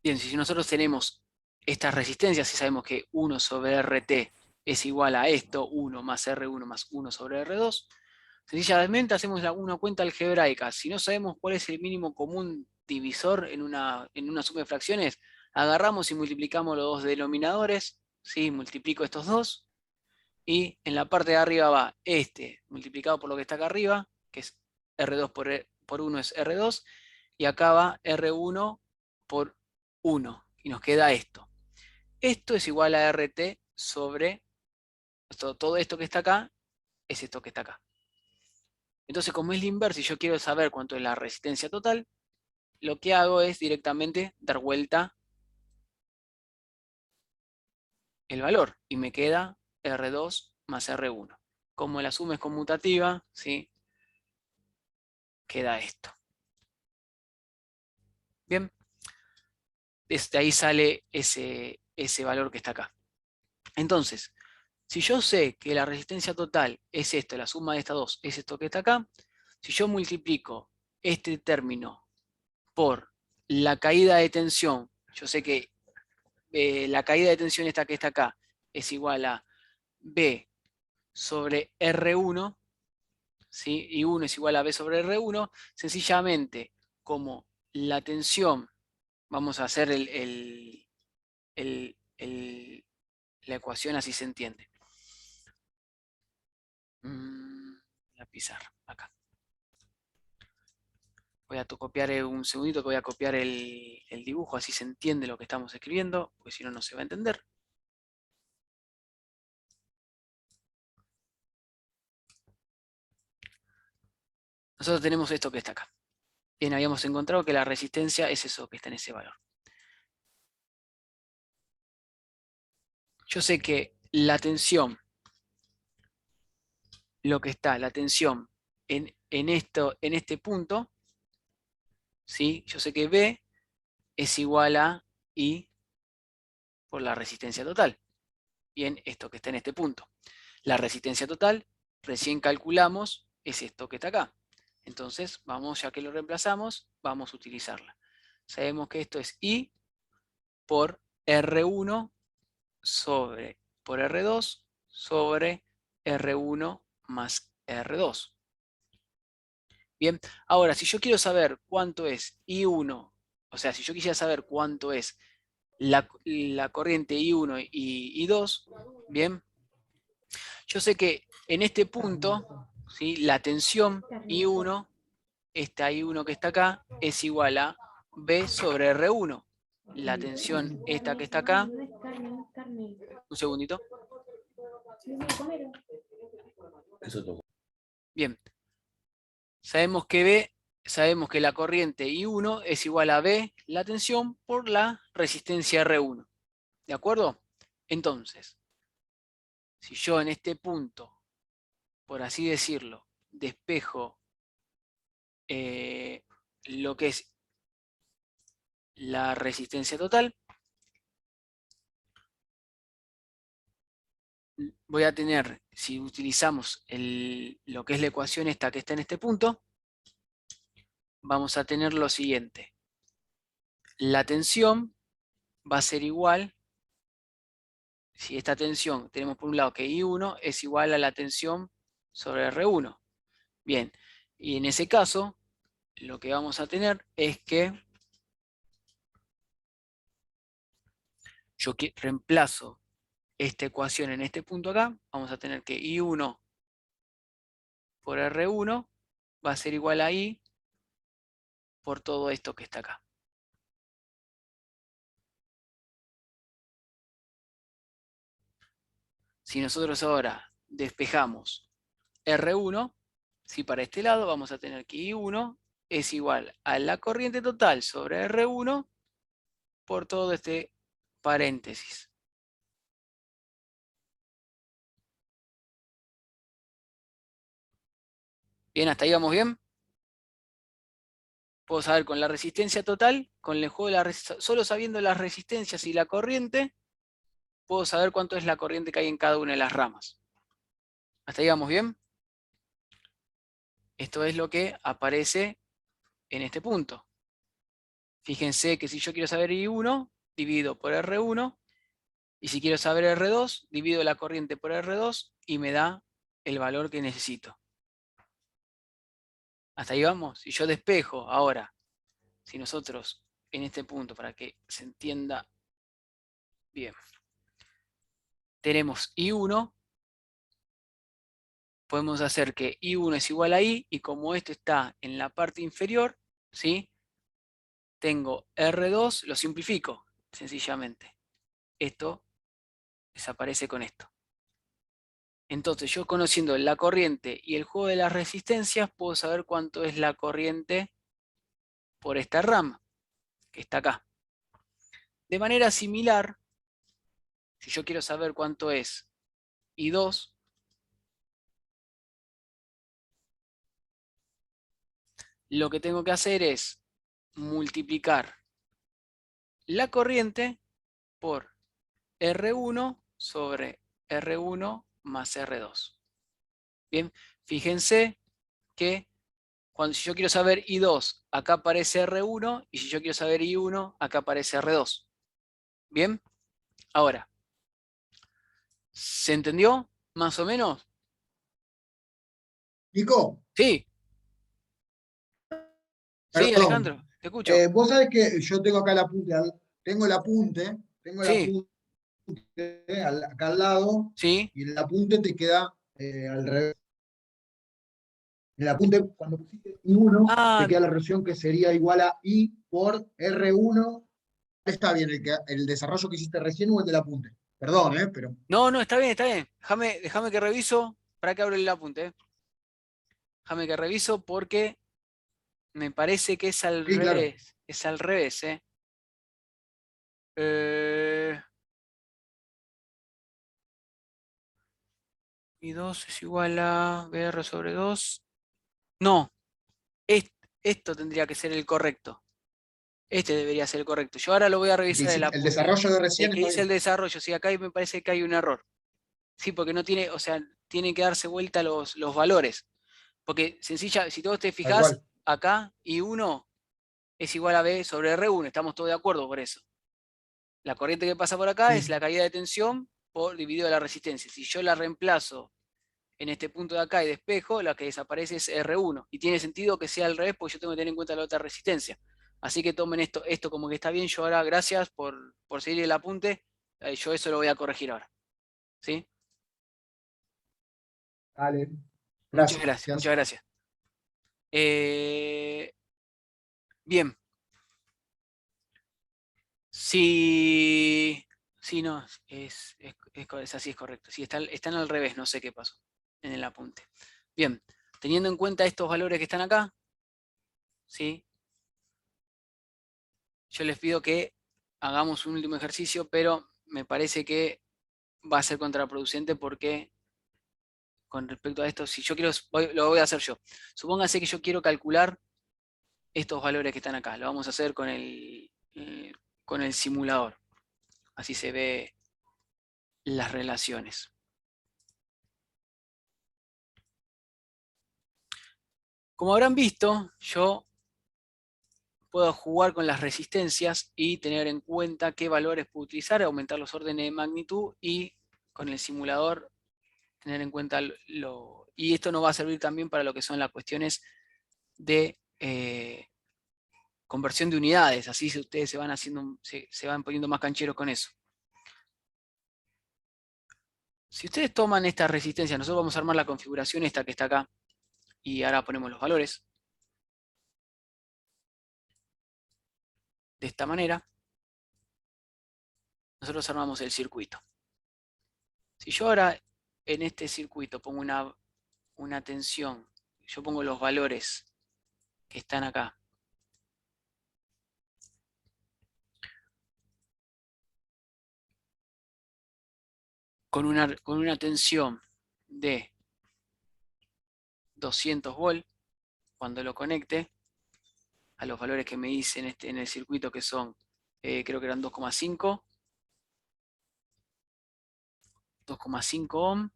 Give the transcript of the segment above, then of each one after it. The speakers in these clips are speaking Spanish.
Bien, si nosotros tenemos estas resistencias y sabemos que 1 sobre RT es igual a esto, 1 más R1 más 1 sobre R2, sencillamente hacemos una cuenta algebraica. Si no sabemos cuál es el mínimo común divisor en una suma de fracciones, agarramos y multiplicamos los dos denominadores, ¿sí? Multiplico estos dos, y en la parte de arriba va este multiplicado por lo que está acá arriba, que es R2 por 1 es R2, y acá va R1 por 1, y nos queda esto. Esto es igual a RT sobre todo esto que está acá, es esto que está acá. Entonces, como es la inversa y yo quiero saber cuánto es la resistencia total, lo que hago es directamente dar vuelta el valor y me queda R2 más R1. Como la suma es conmutativa, ¿sí? Queda esto. Bien, desde ahí sale ese valor que está acá. Entonces, si yo sé que la resistencia total es esto, la suma de estas dos es esto que está acá, si yo multiplico este término por la caída de tensión, yo sé que la caída de tensión esta que está acá es igual a B sobre R1, ¿sí? Y 1 es igual a B sobre R1, sencillamente como la tensión, vamos a hacer la ecuación así se entiende. La pizarra, acá. Voy a copiar un segundito que voy a copiar el dibujo, así se entiende lo que estamos escribiendo, porque si no, no se va a entender. Nosotros tenemos esto que está acá. Bien, habíamos encontrado que la resistencia es eso que está en ese valor. Yo sé que la tensión, lo que está, la tensión en este punto, ¿sí? Yo sé que B es igual a I por la resistencia total. Bien, esto que está en este punto. La resistencia total, recién calculamos, es esto que está acá. Entonces, vamos, ya que lo reemplazamos, vamos a utilizarla. Sabemos que esto es I por R1 por R2 sobre R1 más R2. Bien, ahora, si yo quiero saber cuánto es I1, o sea, si yo quisiera saber cuánto es la corriente I1 y I2, bien, yo sé que en este punto, ¿sí? La tensión I1, esta I1 que está acá, es igual a B sobre R1. La tensión esta que está acá, un segundito. Bien, sabemos que la corriente I1 es igual a B, la tensión, por la resistencia R1. ¿De acuerdo? Entonces, si yo en este punto, por así decirlo, despejo lo que es la resistencia total, voy a tener, si utilizamos lo que es la ecuación esta que está en este punto, vamos a tener lo siguiente. La tensión va a ser igual, si esta tensión tenemos por un lado que I1 es igual a la tensión sobre R1. Bien, y en ese caso, lo que vamos a tener es que yo reemplazo esta ecuación en este punto acá, vamos a tener que I1 por R1 va a ser igual a I por todo esto que está acá. Si nosotros ahora despejamos R1, si para este lado vamos a tener que I1 es igual a la corriente total sobre R1 por todo este paréntesis. Bien, hasta ahí vamos bien. Puedo saber con la resistencia total, con el juego de solo sabiendo las resistencias y la corriente, puedo saber cuánto es la corriente que hay en cada una de las ramas. ¿Hasta ahí vamos bien? Esto es lo que aparece en este punto. Fíjense que si yo quiero saber I1, divido por R1, y si quiero saber R2, divido la corriente por R2 y me da el valor que necesito. Hasta ahí vamos. Si yo despejo ahora, si nosotros en este punto, para que se entienda bien, tenemos I1, podemos hacer que I1 es igual a I, y como esto está en la parte inferior, ¿sí? Tengo R2, lo simplifico, sencillamente. Esto desaparece con esto. Entonces, yo conociendo la corriente y el juego de las resistencias, puedo saber cuánto es la corriente por esta rama, que está acá. De manera similar, si yo quiero saber cuánto es I2, lo que tengo que hacer es multiplicar la corriente por R1 sobre R1 más R2. Bien, fíjense que si yo quiero saber I2, acá aparece R1, y si yo quiero saber I1, acá aparece R2. Bien, ahora, ¿se entendió? ¿Más o menos? Nico, Sí, sí, perdón. Alejandro, te escucho. Vos sabés que yo tengo acá el apunte, tengo el Sí, apunte acá al lado, sí. y en el apunte te queda al revés. En el apunte, cuando pusiste I1, te Ah, queda la relación que sería igual a I por R1. Está bien el desarrollo que hiciste recién o el del apunte. Perdón, pero. no, no, está bien, está bien. Déjame que reviso para que abra el apunte. Déjame que reviso porque me parece que es al Sí, claro. revés. Es al revés, ¿eh? Eh, y 2 es igual a BR sobre 2. No, esto tendría que ser el correcto. Este debería ser el correcto. Yo ahora lo voy a revisar el El apunte. desarrollo de El recién que está dice el bien. desarrollo, sí, acá me parece que hay un error. Sí, porque no tiene, o sea, tienen que darse vuelta los valores. Porque sencilla, si todos te Tal fijás, cual. acá I1 es igual a B sobre R1, estamos todos de acuerdo por eso. La corriente que pasa por acá es Sí, la caída de tensión por dividido la resistencia. Si yo la reemplazo en este punto de acá y despejo, la que desaparece es R1. Y tiene sentido que sea al revés, porque yo tengo que tener en cuenta la otra resistencia. Así que tomen esto como que está bien. Yo ahora, gracias por seguir el apunte. Yo eso lo voy a corregir ahora. ¿Sí? dale. Muchas gracias, Gracias. muchas gracias. Bien. Si, sí, no, es así, es correcto. Si están al revés, no sé qué pasó en el apunte. Bien, teniendo en cuenta estos valores que están acá, ¿sí? Yo les pido que hagamos un último ejercicio, pero me parece que va a ser contraproducente porque con respecto a esto, si yo quiero, lo voy a hacer yo. Supóngase que yo quiero calcular estos valores que están acá. Lo vamos a hacer con el simulador. Así se ve las relaciones. Como habrán visto, yo puedo jugar con las resistencias y tener en cuenta qué valores puedo utilizar, aumentar los órdenes de magnitud y con el simulador tener en cuenta y esto nos va a servir también para lo que son las cuestiones de conversión de unidades, así ustedes se van poniendo más cancheros con eso. Si ustedes toman esta resistencia, nosotros vamos a armar la configuración esta que está acá y ahora ponemos los valores de esta manera. Nosotros armamos el circuito. Si yo ahora en este circuito pongo una tensión, yo pongo los valores que están acá, con una tensión de 200 volt, cuando lo conecte a los valores que me hice en el circuito, que son, creo que eran 2,5 ohm,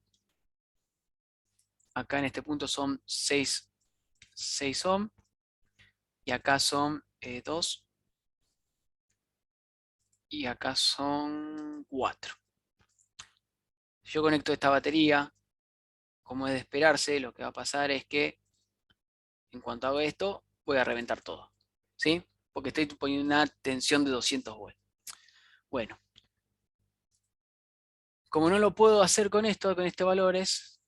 acá en este punto son 6 ohm, y acá son 2. y acá son 4. Si yo conecto esta batería, como es de esperarse, lo que va a pasar es que en cuanto hago esto, voy a reventar todo, ¿sí? Porque estoy poniendo una tensión de 200 volts. Bueno, como no lo puedo hacer con esto, con este valores,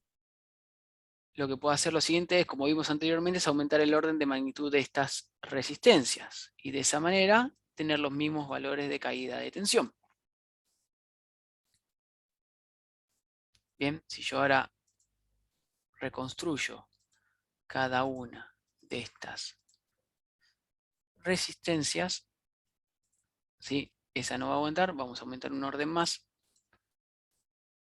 lo que puedo hacer lo siguiente es, como vimos anteriormente, es aumentar el orden de magnitud de estas resistencias. Y de esa manera, tener los mismos valores de caída de tensión. Bien, si yo ahora reconstruyo cada una de estas resistencias, ¿sí? Esa no va a aguantar, vamos a aumentar un orden más.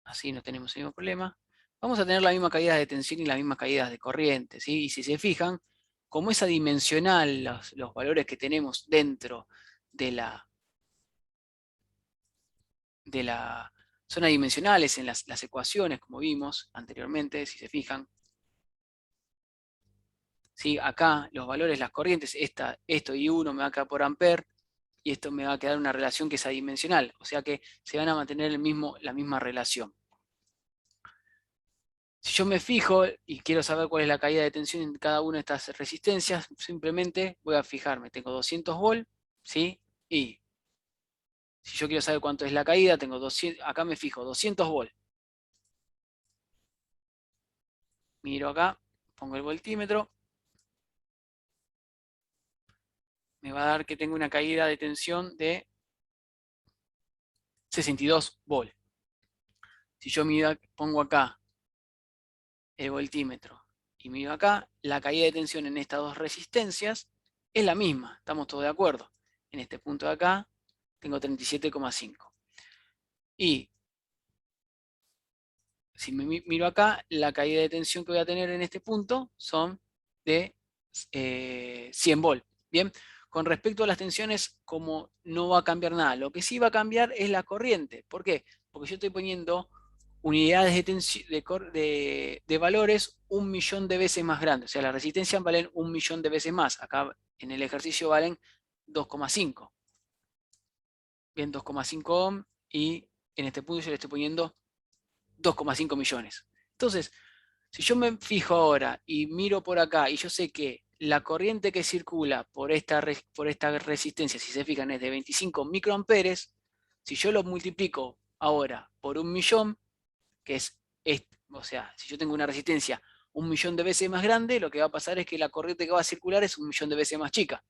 Así no tenemos el mismo problema. Vamos a tener la misma caída de tensión y las mismas caídas de corriente, ¿sí? Y si se fijan, como es adimensional los valores que tenemos dentro de son adimensionales en las ecuaciones, como vimos anteriormente, si se fijan. ¿Sí? Acá los valores, las corrientes, esto y 1 me va a quedar por amper, y esto me va a quedar una relación que es adimensional, o sea que se van a mantener la misma relación. Si yo me fijo y quiero saber cuál es la caída de tensión en cada una de estas resistencias, simplemente voy a fijarme, tengo 200 volts, ¿sí? Y si yo quiero saber cuánto es la caída, tengo 200, acá me fijo, 200 volts. Miro acá, pongo el voltímetro, me va a dar que tengo una caída de tensión de 62 volts. Si yo pongo acá el voltímetro y miro acá, la caída de tensión en estas dos resistencias es la misma, estamos todos de acuerdo. En este punto de acá tengo 37,5. Y si me miro acá, la caída de tensión que voy a tener en este punto son de 100 volts. Bien, con respecto a las tensiones, como no va a cambiar nada, lo que sí va a cambiar es la corriente. ¿Por qué? Porque yo estoy poniendo unidades de valores 1.000.000 de veces más grandes. O sea, las resistencias valen 1.000.000 de veces más. Acá en el ejercicio valen 2,5. Bien, 2,5 ohm, y en este punto yo le estoy poniendo 2,5 millones. Entonces, si yo me fijo ahora y miro por acá y yo sé que la corriente que circula por esta resistencia, si se fijan, es de 25 microamperes, si yo lo multiplico ahora por 1.000.000, que o sea, si yo tengo una resistencia 1.000.000 de veces más grande, lo que va a pasar es que la corriente que va a circular es 1.000.000 de veces más chica.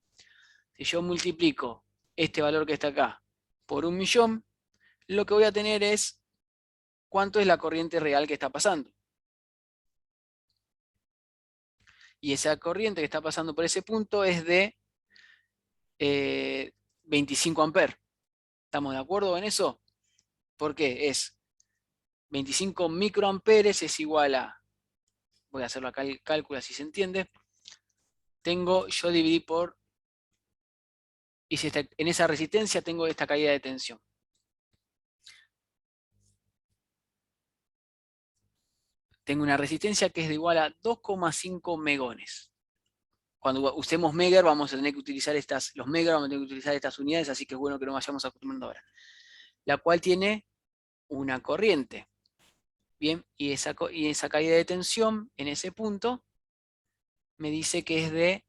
Si yo multiplico este valor que está acá por 1.000.000, lo que voy a tener es cuánto es la corriente real que está pasando. Y esa corriente que está pasando por ese punto es de 25 amperes. ¿Estamos de acuerdo en eso? Porque es 25 microamperes es igual a, voy a hacerlo acá el cálculo así se entiende, yo dividí por, y si en esa resistencia tengo esta caída de tensión. Tengo una resistencia que es de igual a 2,5 megones. Cuando usemos megar vamos a tener que utilizar los megar, vamos a tener que utilizar estas unidades, así que es bueno que nos vayamos acostumbrando ahora. La cual tiene una corriente. Bien, y esa caída de tensión en ese punto me dice que es de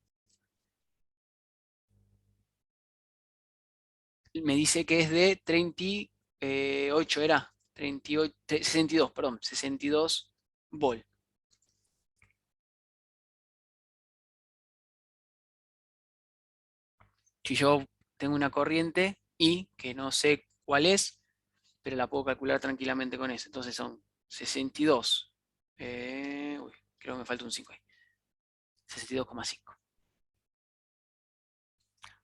38, era 38, 62, perdón, 62 volt. Si yo tengo una corriente I, que no sé cuál es, pero la puedo calcular tranquilamente con eso. Entonces son 62. Creo que me falta un 5 ahí. 62,5.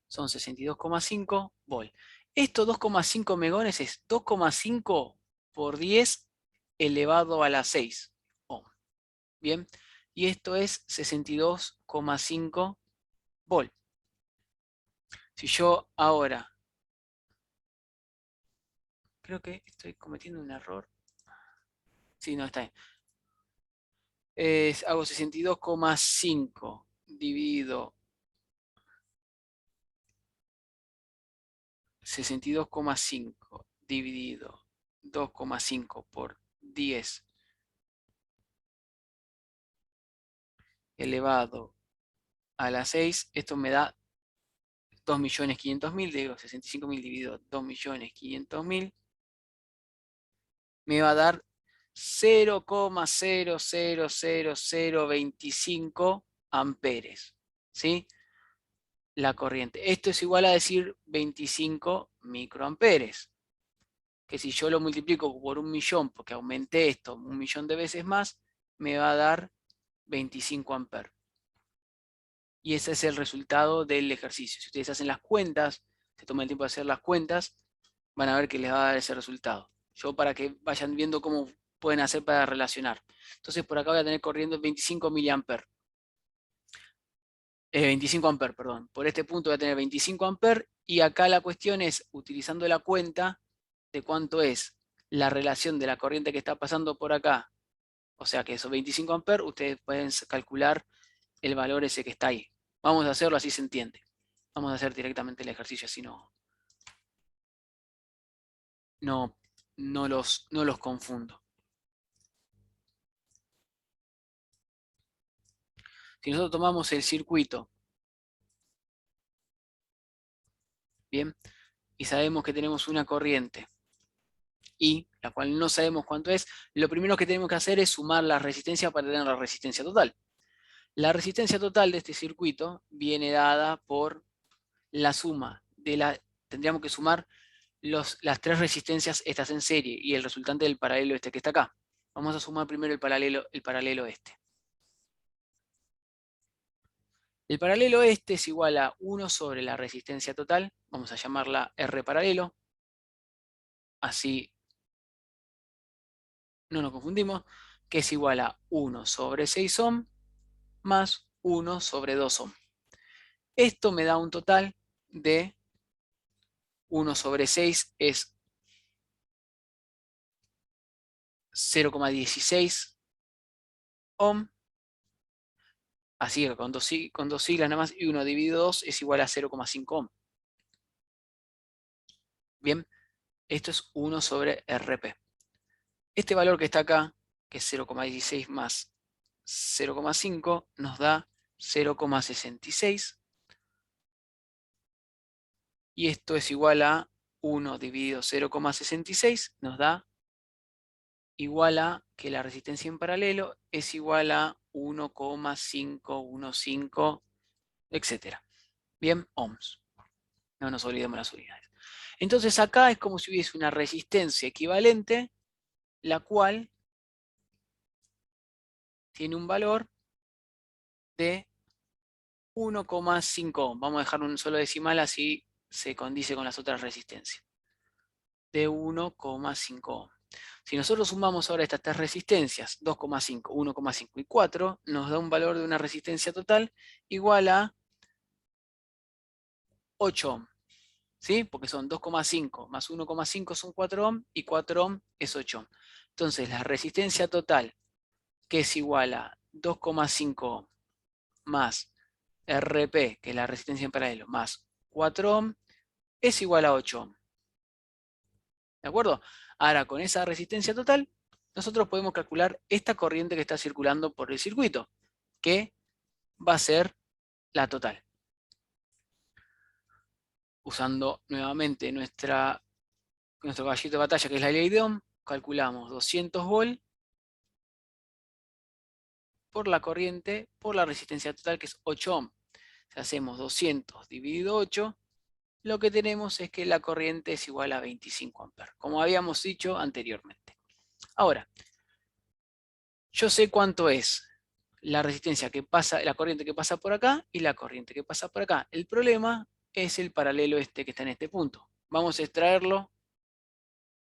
Son 62,5 volt. Estos 2,5 megones es 2,5 por 10 elevado a la 6 ohm. Bien, y esto es 62,5 volt. Si yo ahora, creo que estoy cometiendo un error. Sí, no, está bien. Hago 62,5 dividido 62,5 dividido 2,5 por 10 elevado a la 6, esto me da 2.500.000, digo 65.000 dividido 2.500.000, me va a dar 0,000025 amperes, ¿sí? La corriente. Esto es igual a decir 25 microamperes, que si yo lo multiplico por 1.000.000, porque aumenté esto 1.000.000 de veces más, me va a dar 25 amperes. Y ese es el resultado del ejercicio. Si ustedes hacen las cuentas, se toman el tiempo de hacer las cuentas, van a ver que les va a dar ese resultado. Yo para que vayan viendo cómo pueden hacer para relacionar. Entonces por acá voy a tener corriendo 25 miliamperes. 25 amperes, perdón. Por este punto voy a tener 25 amperes y acá la cuestión es, utilizando la cuenta de cuánto es la relación de la corriente que está pasando por acá, o sea que esos 25 amperes, ustedes pueden calcular el valor ese que está ahí. Vamos a hacerlo así se entiende. Vamos a hacer directamente el ejercicio así no los confundo. Si nosotros tomamos el circuito, bien, y sabemos que tenemos una corriente I, la cual no sabemos cuánto es, lo primero que tenemos que hacer es sumar la resistencia para tener la resistencia total. La resistencia total de este circuito viene dada por la suma de tendríamos que sumar las tres resistencias estas en serie y el resultante del paralelo este que está acá. Vamos a sumar primero el paralelo este. El paralelo este es igual a 1 sobre la resistencia total, vamos a llamarla R paralelo, así no nos confundimos, que es igual a 1 sobre 6 ohm más 1 sobre 2 ohm. Esto me da un total de 1 sobre 6 es 0,16 ohm, así que con dos siglas nada más, y 1 dividido 2 es igual a 0,5 ohm. Bien, esto es 1 sobre RP. Este valor que está acá, que es 0,16 más 0,5, nos da 0,66. Y esto es igual a 1 dividido 0,66, nos da igual a que la resistencia en paralelo es igual a 1,515, etc. Bien, ohms. No nos olvidemos las unidades. Entonces acá es como si hubiese una resistencia equivalente, la cual tiene un valor de 1,5 ohm. Vamos a dejar un solo decimal así se condice con las otras resistencias. De 1,5 ohm. Si nosotros sumamos ahora estas tres resistencias, 2,5, 1,5 y 4, nos da un valor de una resistencia total igual a 8 ohm. ¿Sí? Porque son 2,5 más 1,5 son 4 ohm y 4 ohm es 8 ohm. Entonces la resistencia total, que es igual a 2,5 ohm más RP, que es la resistencia en paralelo, más 4 ohm, es igual a 8 ohm. ¿De acuerdo? Ahora, con esa resistencia total, nosotros podemos calcular esta corriente que está circulando por el circuito, que va a ser la total. Usando nuevamente nuestro caballito de batalla, que es la ley de Ohm, calculamos 200 volt por la corriente por la resistencia total, que es 8 ohm. Si hacemos 200 dividido 8, lo que tenemos es que la corriente es igual a 25 amperes, como habíamos dicho anteriormente. Ahora, yo sé cuánto es la resistencia que pasa, la corriente que pasa por acá y la corriente que pasa por acá. El problema es el paralelo este que está en este punto. Vamos a extraerlo,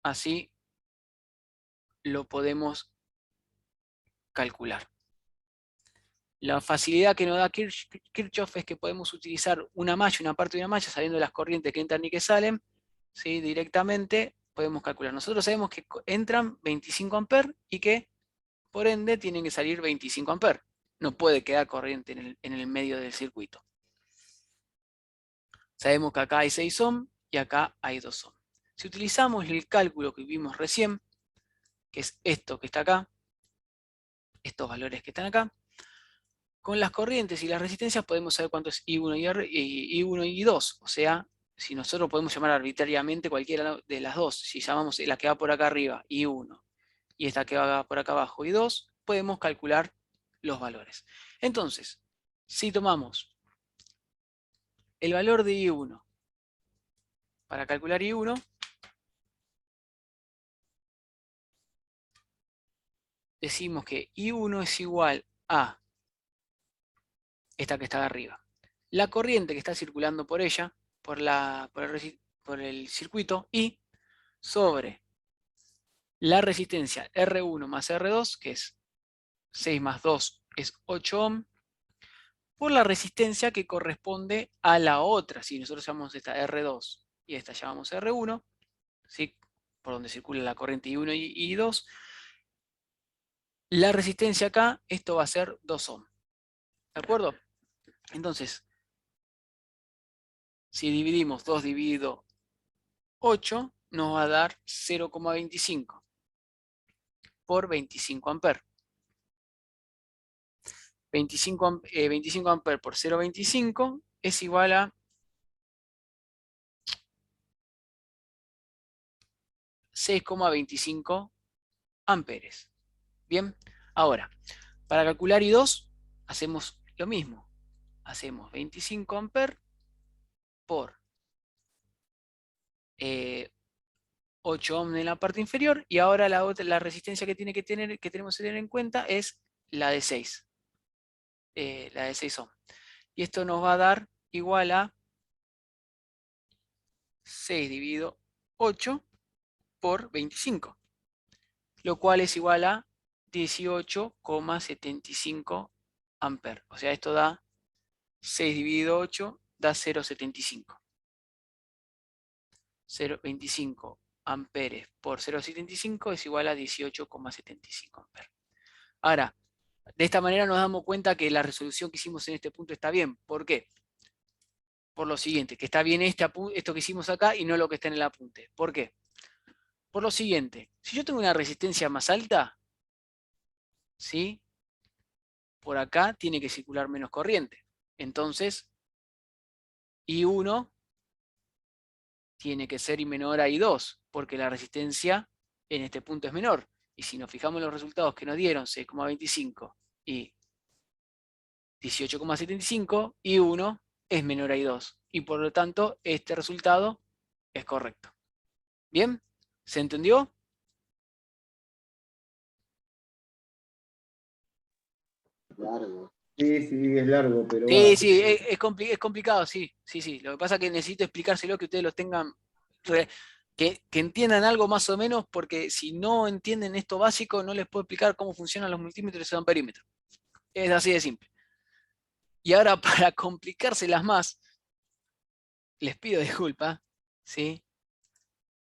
así lo podemos calcular. La facilidad que nos da Kirchhoff es que podemos utilizar una malla, una parte de una malla, sabiendo las corrientes que entran y que salen, ¿sí? Directamente podemos calcular. Nosotros sabemos que entran 25 amperes y que, por ende, tienen que salir 25 amperes. No puede quedar corriente en el medio del circuito. Sabemos que acá hay 6 ohm y acá hay 2 ohms. Si utilizamos el cálculo que vimos recién, que es esto que está acá, estos valores que están acá, con las corrientes y las resistencias podemos saber cuánto es I1 y I1 y I2. O sea, si nosotros podemos llamar arbitrariamente cualquiera de las dos, si llamamos la que va por acá arriba I1 y esta que va por acá abajo I2, podemos calcular los valores. Entonces, si tomamos el valor de I1 para calcular I1, decimos que I1 es igual a esta que está de arriba. La corriente que está circulando por ella, por el circuito, I, sobre la resistencia R1 más R2, que es 6 más 2 es 8 ohm, por la resistencia que corresponde a la otra. Si nosotros llamamos esta R2 y esta llamamos R1, ¿sí? Por donde circula la corriente I1 y I2, la resistencia acá, esto va a ser 2 ohm. ¿De acuerdo? Entonces, si dividimos 2 dividido 8, nos va a dar 0,25 por 25 amperes. 25 amperes por 0,25 es igual a 6,25 amperes. Bien, ahora, para calcular I2, hacemos lo mismo. Hacemos 25 amperes por 8 ohm en la parte inferior, y ahora la resistencia que tenemos que tener en cuenta es la de 6. La de 6 ohm. Y esto nos va a dar igual a 6 dividido 8 por 25, lo cual es igual a 18,75 amperes. O sea, esto da 6 dividido 8, da 0,75. 0,25 amperes por 0,75 es igual a 18,75 amperes. Ahora, de esta manera nos damos cuenta que la resolución que hicimos en este punto está bien. ¿Por qué? Por lo siguiente, que está bien esto que hicimos acá y no lo que está en el apunte. ¿Por qué? Por lo siguiente, si yo tengo una resistencia más alta, ¿sí? Por acá tiene que circular menos corriente. Entonces, I1 tiene que ser menor a I2, porque la resistencia en este punto es menor. Y si nos fijamos en los resultados que nos dieron, 6,25 y 18,75, I1 es menor a I2. Y por lo tanto, este resultado es correcto. ¿Bien? ¿Se entendió? Largo. Sí, sí, es largo, pero va. Sí, sí, es complicado, sí, sí, sí. Lo que pasa es que necesito explicárselo, que ustedes los tengan, que entiendan algo más o menos, porque si no entienden esto básico, no les puedo explicar cómo funcionan los multímetros y los amperímetros. Es así de simple. Y ahora, para complicárselas más, les pido disculpas, ¿sí?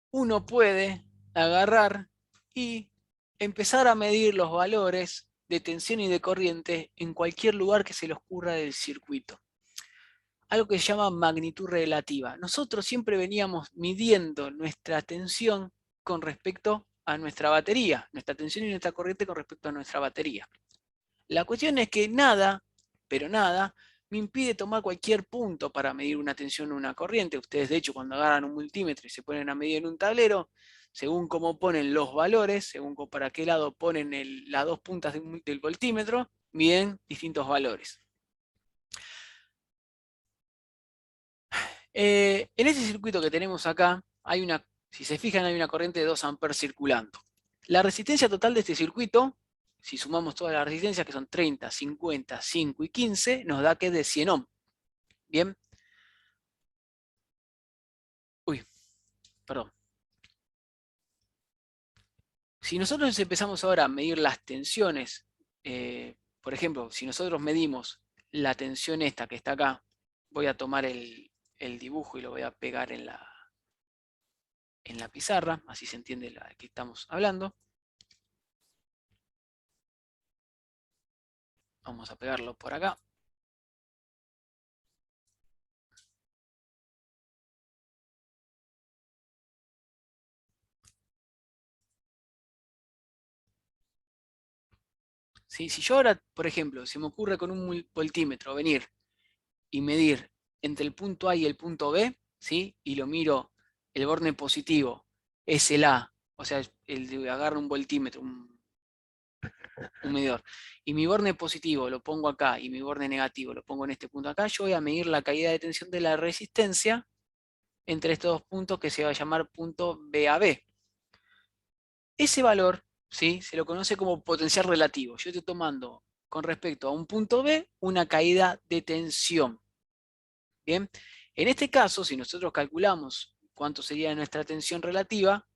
Uno puede agarrar y empezar a medir los valores de tensión y de corriente en cualquier lugar que se les ocurra del circuito. Algo que se llama magnitud relativa. Nosotros siempre veníamos midiendo nuestra tensión con respecto a nuestra batería, nuestra tensión y nuestra corriente con respecto a nuestra batería. La cuestión es que nada, pero nada, me impide tomar cualquier punto para medir una tensión o una corriente. Ustedes, de hecho, cuando agarran un multímetro y se ponen a medir en un tablero, según cómo ponen los valores, según para qué lado ponen las dos puntas del voltímetro, miden distintos valores. En este circuito que tenemos acá, si se fijan, hay una corriente de 2 amperes circulando. La resistencia total de este circuito, si sumamos todas las resistencias, que son 30, 50, 5 y 15, nos da que es de 100 ohm. Bien. Uy, perdón. Si nosotros empezamos ahora a medir las tensiones, por ejemplo, si nosotros medimos la tensión esta que está acá, voy a tomar el dibujo y lo voy a pegar en la pizarra, así se entiende de que estamos hablando. Vamos a pegarlo por acá. ¿sí? Si yo ahora, por ejemplo, se me ocurre con un voltímetro venir y medir entre el punto A y el punto B, ¿sí? Y lo miro, el borne positivo es el A, o sea, agarro un voltímetro, un medidor, y mi borne positivo lo pongo acá y mi borne negativo lo pongo en este punto acá, yo voy a medir la caída de tensión de la resistencia entre estos dos puntos que se va a llamar punto BAB. Ese valor, ¿sí? Se lo conoce como potencial relativo. Yo estoy tomando con respecto a un punto B una caída de tensión. Bien, en este caso, si nosotros calculamos cuánto sería nuestra tensión relativa,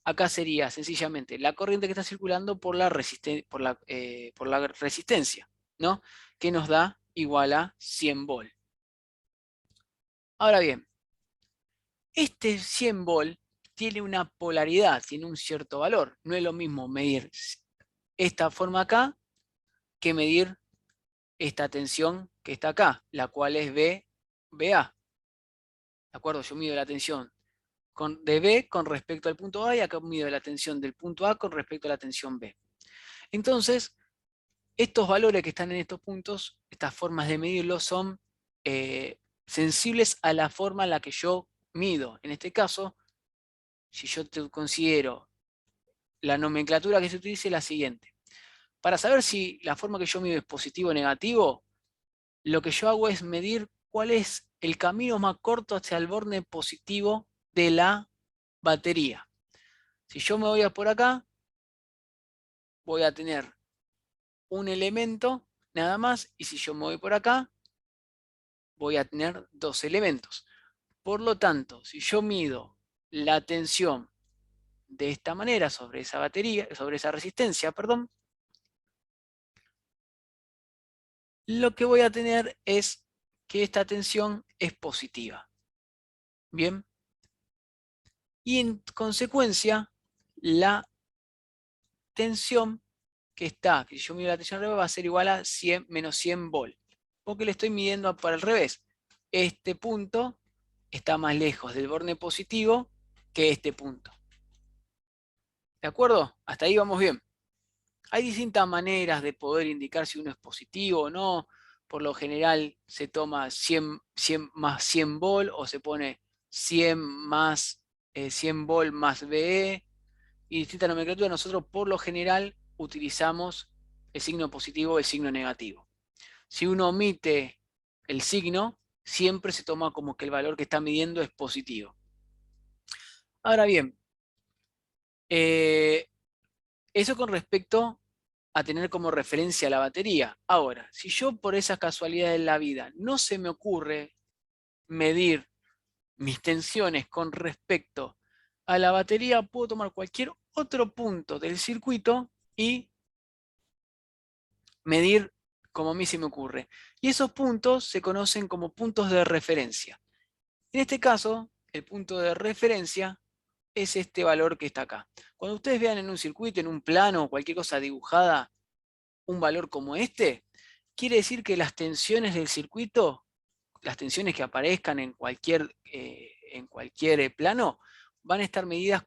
acá sería sencillamente la corriente que está circulando por la resistencia, ¿no? Que nos da igual a 100 volt. Ahora bien, este 100 volt tiene una polaridad, tiene un cierto valor. No es lo mismo medir esta forma acá que medir esta tensión que está acá, la cual es BA. ¿De acuerdo? Yo mido la tensión de B con respecto al punto A y acá mido la tensión del punto A con respecto a la tensión B. Entonces, estos valores que están en estos puntos, estas formas de medirlos son sensibles a la forma en la que yo mido. En este caso, si yo te considero la nomenclatura que se utilice es la siguiente. Para saber si la forma que yo mido es positivo o negativo, lo que yo hago es medir cuál es el camino más corto hacia el borne positivo de la batería. Si yo me voy a por acá, voy a tener un elemento nada más, y si yo me voy por acá, voy a tener dos elementos. Por lo tanto, si yo mido la tensión de esta manera sobre esa batería, sobre esa resistencia, perdón, lo que voy a tener es que esta tensión es positiva. Bien. Y en consecuencia, la tensión que si yo mido la tensión al revés, va a ser igual a 100 menos 100 volt. Porque le estoy midiendo para el revés. Este punto está más lejos del borne positivo que este punto. ¿De acuerdo? Hasta ahí vamos bien. Hay distintas maneras de poder indicar si uno es positivo o no. Por lo general se toma 100 más 100 volt o se pone 100 más 100 volt más BE y distinta nomenclatura. Nosotros por lo general utilizamos el signo positivo o el signo negativo. Si uno omite el signo, siempre se toma como que el valor que está midiendo es positivo. Ahora bien, eso con respecto a tener como referencia la batería. Ahora, si yo por esas casualidades de la vida no se me ocurre medir mis tensiones con respecto a la batería, puedo tomar cualquier otro punto del circuito y medir como a mí se me ocurre. Y esos puntos se conocen como puntos de referencia. En este caso, el punto de referencia es este valor que está acá. Cuando ustedes vean en un circuito, en un plano o cualquier cosa dibujada, un valor como este, quiere decir que las tensiones del circuito, las tensiones que aparezcan en cualquier plano, van a estar medidas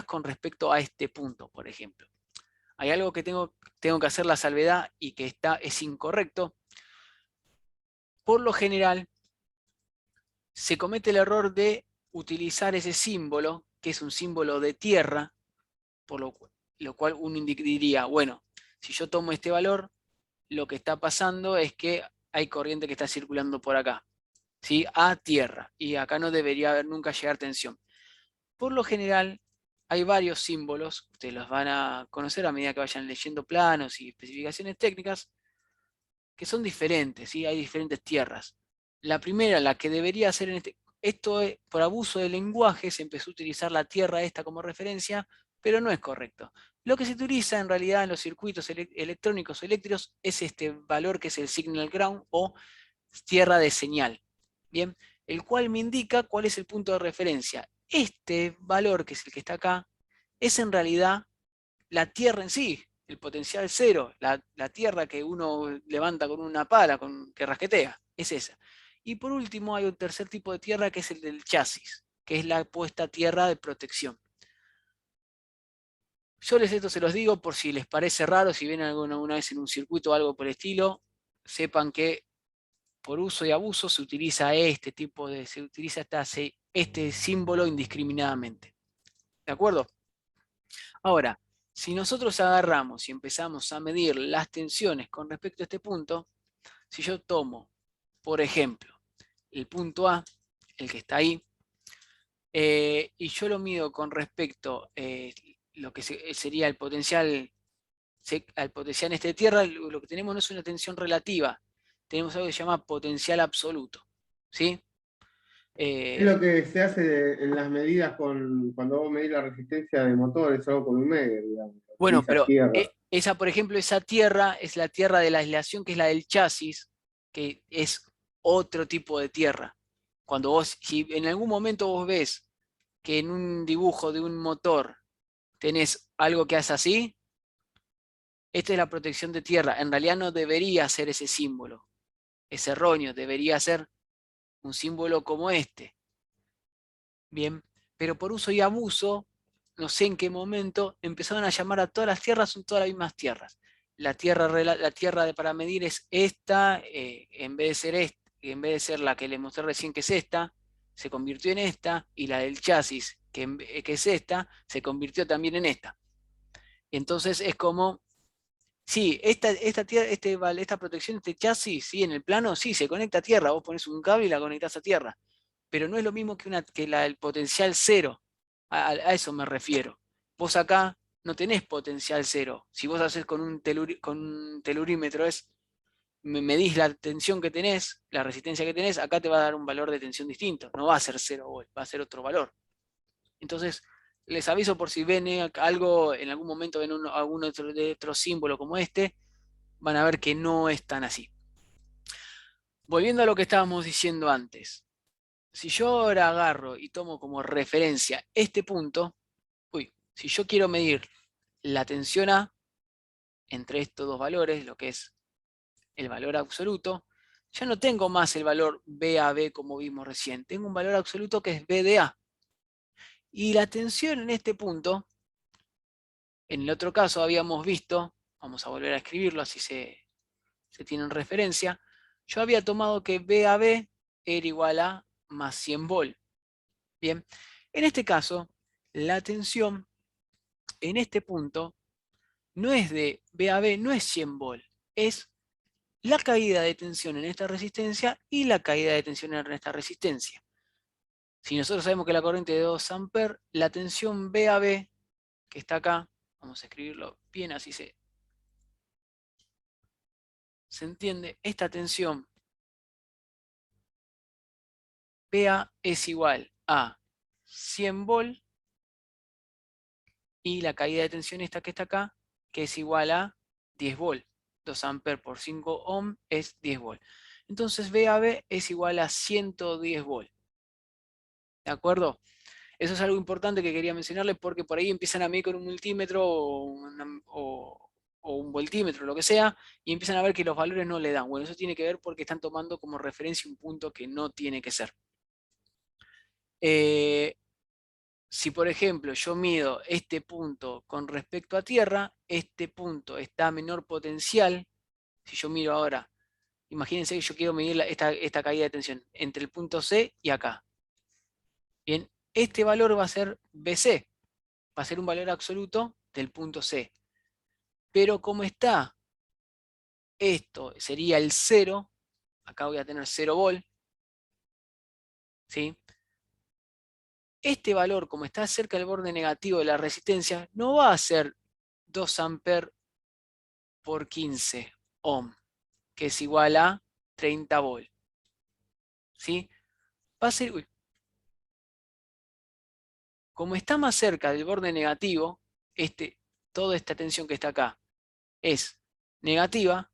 con respecto a este punto, por ejemplo. Hay algo que tengo que hacer la salvedad y que es incorrecto. Por lo general, se comete el error de utilizar ese símbolo, que es un símbolo de tierra, por lo cual uno diría, bueno, si yo tomo este valor, lo que está pasando es que hay corriente que está circulando por acá, ¿sí? A tierra, y acá no debería haber nunca llegar tensión. Por lo general, hay varios símbolos, ustedes los van a conocer a medida que vayan leyendo planos y especificaciones técnicas, que son diferentes, ¿sí? Hay diferentes tierras. La primera, la que debería ser esto es, por abuso de lenguaje, se empezó a utilizar la tierra esta como referencia, pero no es correcto. Lo que se utiliza en realidad en los circuitos electrónicos o eléctricos es este valor que es el signal ground o tierra de señal, ¿bien? El cual me indica cuál es el punto de referencia. Este valor, que es el que está acá, es en realidad la tierra en sí, el potencial cero, la tierra que uno levanta con una pala, que rasquetea, es esa. Y por último hay un tercer tipo de tierra que es el del chasis, que es la puesta a tierra de protección. Yo esto se los digo por si les parece raro, si ven alguna vez en un circuito o algo por el estilo, sepan que por uso y abuso se utiliza este símbolo indiscriminadamente. ¿De acuerdo? Ahora, si nosotros agarramos y empezamos a medir las tensiones con respecto a este punto, si yo tomo, por ejemplo, el punto A, el que está ahí, y yo lo mido con respecto a lo que sería el potencial, al potencial en esta tierra, lo que tenemos no es una tensión relativa, tenemos algo que se llama potencial absoluto. ¿Sí? Es lo que se hace en las medidas cuando vos medís la resistencia de motor, es algo con un medio, digamos. Bueno, Utilizas pero tierra. esa, por ejemplo, esa tierra es la tierra de la aislación, que es la del chasis, que es otro tipo de tierra. Cuando vos, si en algún momento vos ves que en un dibujo de un motor tenés algo que hace así, esta es la protección de tierra. En realidad no debería ser ese símbolo. Es erróneo, debería ser un símbolo como este. Bien, pero por uso y abuso, no sé en qué momento, empezaron a llamar a todas las tierras, son todas las mismas tierras. La tierra para medir es esta, en vez de ser la que les mostré recién, que es esta, se convirtió en esta, y la del chasis, que es esta, se convirtió también en esta. Entonces es como, sí, esta protección, este chasis, sí, en el plano, sí, se conecta a tierra, vos pones un cable y la conectás a tierra, pero no es lo mismo que el potencial cero. A eso me refiero. Vos acá no tenés potencial cero. Si vos haces con un telurímetro, medís la tensión que tenés, la resistencia que tenés, acá te va a dar un valor de tensión distinto. No va a ser 0 volt, va a ser otro valor. Entonces, les aviso por si ven algo, en algún momento ven algún otro símbolo como este, van a ver que no es tan así. Volviendo a lo que estábamos diciendo antes. Si yo ahora agarro y tomo como referencia este punto, si yo quiero medir la tensión A entre estos dos valores, lo que es el valor absoluto, ya no tengo más el valor BAB como vimos recién, tengo un valor absoluto que es B de A. Y la tensión en este punto, en el otro caso habíamos visto, vamos a volver a escribirlo así se tiene en referencia, yo había tomado que BAB era igual a más 100 volt. Bien, en este caso, la tensión en este punto no es de BAB, no es 100 volt, es la caída de tensión en esta resistencia y la caída de tensión en esta resistencia. Si nosotros sabemos que la corriente de 2 amperes, la tensión BAB, que está acá, vamos a escribirlo bien así se entiende, esta tensión BA es igual a 100 volt y la caída de tensión esta que está acá, que es igual a 10 volt. 2 amperes por 5 ohm es 10 volt. Entonces BAB es igual a 110 volt. ¿De acuerdo? Eso es algo importante que quería mencionarles porque por ahí empiezan a medir con un multímetro o un voltímetro, lo que sea, y empiezan a ver que los valores no le dan. Bueno, eso tiene que ver porque están tomando como referencia un punto que no tiene que ser. Si por ejemplo yo mido este punto con respecto a tierra, este punto está a menor potencial. Si yo miro ahora, imagínense que yo quiero medir esta caída de tensión entre el punto C y acá. Bien, este valor va a ser BC, va a ser un valor absoluto del punto C. Pero como está, esto sería el 0, acá voy a tener 0 volt, ¿sí? Este valor, como está cerca del borde negativo de la resistencia, no va a ser 2 amperes por 15 ohm, que es igual a 30 volt. ¿Sí? Va a ser, como está más cerca del borde negativo, toda esta tensión que está acá es negativa,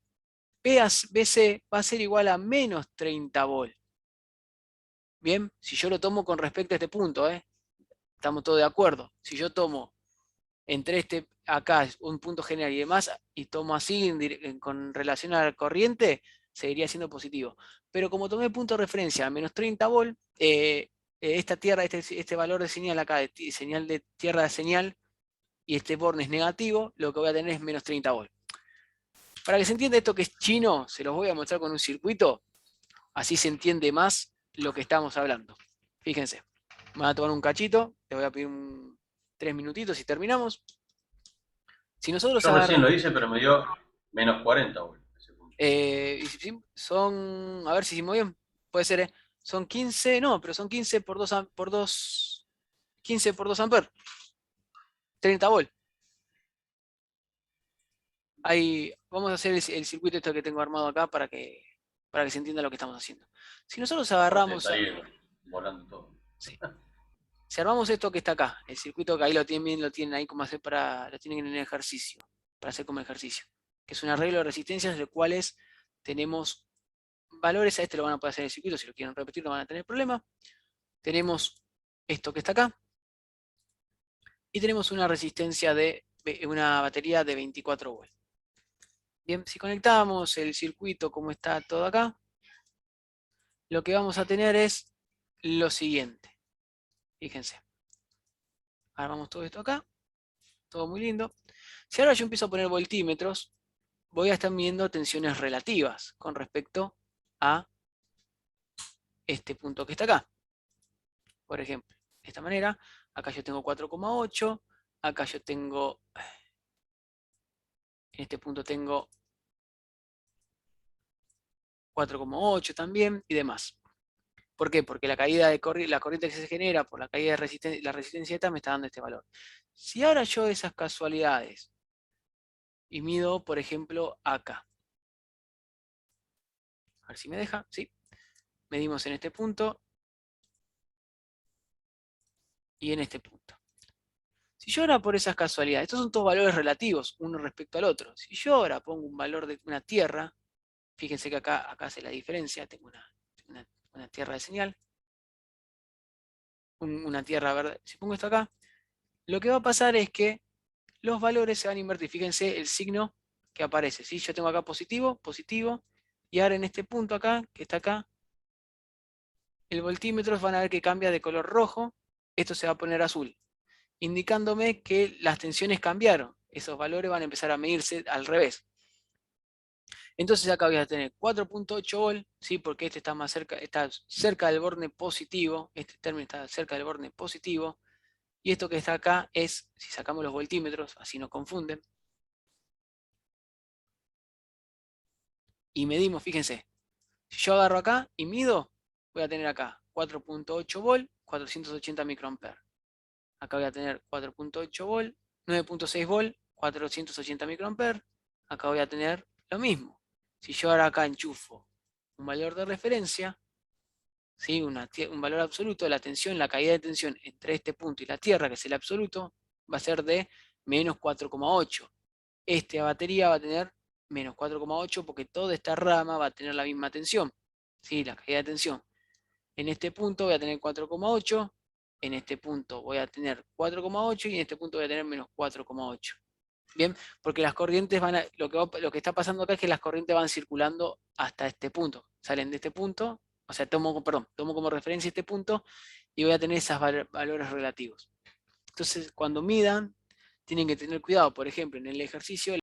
BC va a ser igual a menos 30 volt. Bien, si yo lo tomo con respecto a este punto, estamos todos de acuerdo. Si yo tomo entre acá un punto general y demás, y tomo así con relación a la corriente, seguiría siendo positivo. Pero como tomé punto de referencia a menos 30 volt, esta tierra, este valor de señal acá, señal de tierra de señal, y este borne es negativo, lo que voy a tener es menos 30 volts. Para que se entienda esto que es chino, se los voy a mostrar con un circuito, así se entiende más lo que estamos hablando. Fíjense, me voy a tomar un cachito, les voy a pedir 3 minutitos y terminamos. Si nosotros Yo recién agarramos... lo hice, pero me dio menos 40 volts. Son, a ver si hicimos bien, puede ser, son 15, no, pero son 15 por 2, 15 por 2 amperes, 30 volts. Ahí, vamos a hacer el circuito esto que tengo armado acá para que se entienda lo que estamos haciendo. Si nosotros agarramos... Volando todo. Sí. Si armamos esto que está acá, el circuito que ahí lo tienen ahí como hacer lo tienen en el ejercicio, para hacer como ejercicio, que es un arreglo de resistencias de los cuales tenemos valores, a este lo van a poder hacer en el circuito, si lo quieren repetir no van a tener problema. Tenemos esto que está acá, y tenemos una resistencia de una batería de 24 volts. Bien, si conectamos el circuito como está todo acá, lo que vamos a tener es lo siguiente. Fíjense. Armamos todo esto acá, todo muy lindo. Si ahora yo empiezo a poner voltímetros, voy a estar midiendo tensiones relativas con respecto a este punto que está acá. Por ejemplo, de esta manera, acá yo tengo 4,8, acá yo tengo, en este punto tengo 4,8 también y demás. ¿Por qué? Porque la caída de la corriente que se genera por la caída de la resistencia ETA me está dando este valor. Si ahora yo esas casualidades y mido, por ejemplo, acá. A ver si me deja, sí. Medimos en este punto y en este punto. Si yo ahora por esas casualidades, estos son todos valores relativos, uno respecto al otro. Si yo ahora pongo un valor de una tierra, fíjense que acá hace la diferencia, tengo una tierra de señal, una tierra verde. Si pongo esto acá, lo que va a pasar es que los valores se van a invertir. Fíjense el signo que aparece. ¿Sí? Yo tengo acá positivo, positivo, y ahora en este punto acá, que está acá, el voltímetro van a ver que cambia de color rojo, esto se va a poner azul, indicándome que las tensiones cambiaron. Esos valores van a empezar a medirse al revés. Entonces acá voy a tener 4,8 volts, ¿sí? Porque este está más cerca, está cerca del borne positivo, este término está cerca del borne positivo, y esto que está acá es, si sacamos los voltímetros, así no confunden, y medimos, fíjense, si yo agarro acá y mido, voy a tener acá 4,8 volts, 480 microamperes. Acá voy a tener 4,8 volts, 9,6 volts, 480 microamperes. Acá voy a tener lo mismo. Si yo ahora acá enchufo un valor de referencia, ¿sí? Un valor absoluto de la tensión, la caída de tensión entre este punto y la Tierra, que es el absoluto, va a ser de menos 4,8. Esta batería va a tener menos 4,8 porque toda esta rama va a tener la misma tensión, ¿sí? La caída de tensión. En este punto voy a tener 4,8, en este punto voy a tener 4,8 y en este punto voy a tener menos 4,8. Bien, porque las corrientes lo que está pasando acá es que las corrientes van circulando hasta este punto. Salen de este punto, o sea, tomo como referencia este punto y voy a tener esos valores relativos. Entonces, cuando midan, tienen que tener cuidado, por ejemplo, en el ejercicio